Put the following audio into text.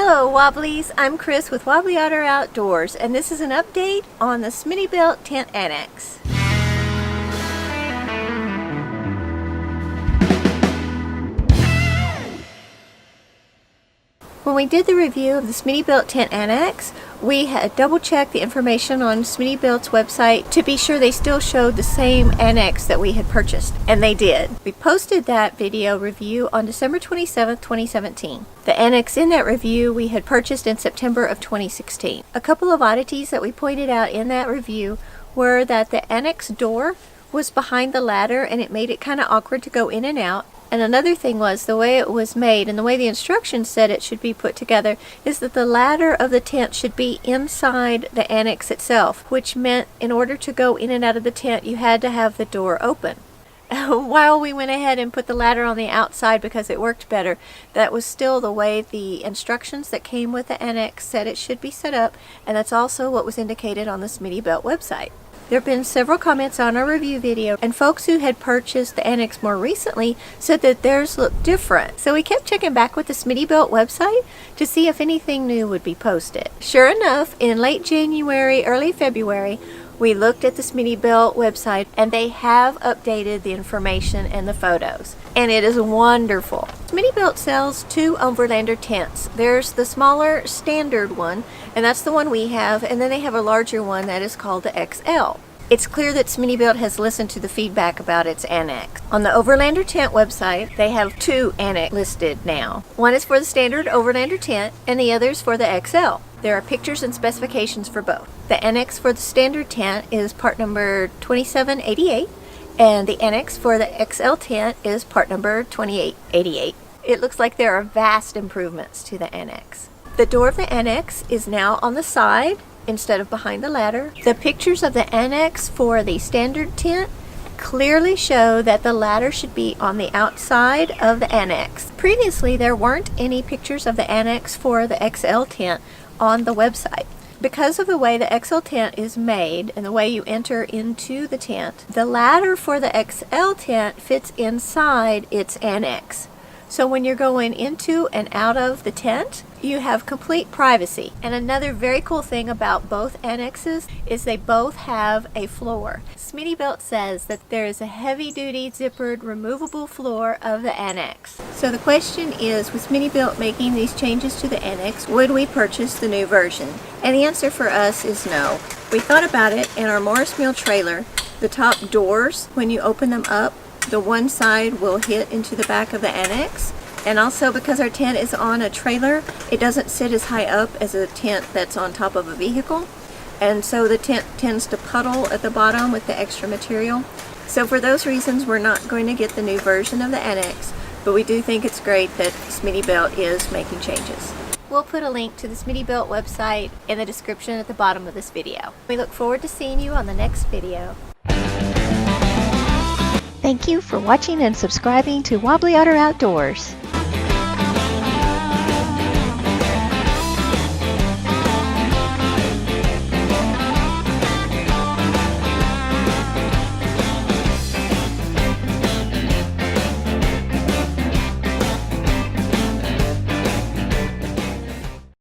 Hello Wobblies, I'm Chris with Wobbly Otter Outdoors, and this is an update on the Smittybilt tent annex. When we did the review of the Smittybilt tent annex, we had double-checked the information on Smittybilt's website to be sure they still showed the same annex that we had purchased, and they did. We posted that video review on December 27th, 2017. The annex in that review we had purchased in September of 2016. A couple of oddities that we pointed out in that review were that the annex door was behind the ladder and it made it kind of awkward to go in and out. And another thing was the way it was made and the way the instructions said it should be put together is that the ladder of the tent should be inside the annex itself, which meant in order to go in and out of the tent you had to have the door open. While we went ahead and put the ladder on the outside because it worked better, that was still the way the instructions that came with the annex said it should be set up, and that's also what was indicated on the Smittybilt website. There have been several comments on our review video, and folks who had purchased the annex more recently said that theirs looked different. So we kept checking back with the Smittybilt website to see if anything new would be posted. Sure enough, in late January, early February, we looked at the Smittybilt website and they have updated the information and the photos. And it is wonderful. Smittybilt sells two Overlander tents. There's the smaller standard one, and that's the one we have, and then they have a larger one that is called the XL. It's clear that Smittybilt has listened to the feedback about its annex. On the Overlander tent website, they have two annex listed now. One is for the standard Overlander tent, and the other is for the XL. There are pictures and specifications for both. The annex for the standard tent is part number 2788, and the annex for the XL tent is part number 2888. It looks like there are vast improvements to the annex. The door of the annex is now on the side instead of behind the ladder. The pictures of the annex for the standard tent clearly show that the ladder should be on the outside of the annex. Previously, there weren't any pictures of the annex for the XL tent on the website. Because of the way the XL tent is made and the way you enter into the tent, the ladder for the XL tent fits inside its annex. So when you're going into and out of the tent, you have complete privacy. And another very cool thing about both annexes is they both have a floor. Smittybilt says that there is a heavy-duty zippered removable floor of the annex. So the question is, with Smittybilt making these changes to the annex, would we purchase the new version? And the answer for us is no. We thought about it in our Morris Mill trailer. The top doors, when you open them up, the one side will hit into the back of the annex, and also because our tent is on a trailer, it doesn't sit as high up as a tent that's on top of a vehicle, and so the tent tends to puddle at the bottom with the extra material. So for those reasons, we're not going to get the new version of the annex, but we do think it's great that Smittybilt is making changes. We'll put a link to the Smittybilt website in the description at the bottom of this video. We look forward to seeing you on the next video. Thank you for watching and subscribing to Wobbly Otter Outdoors.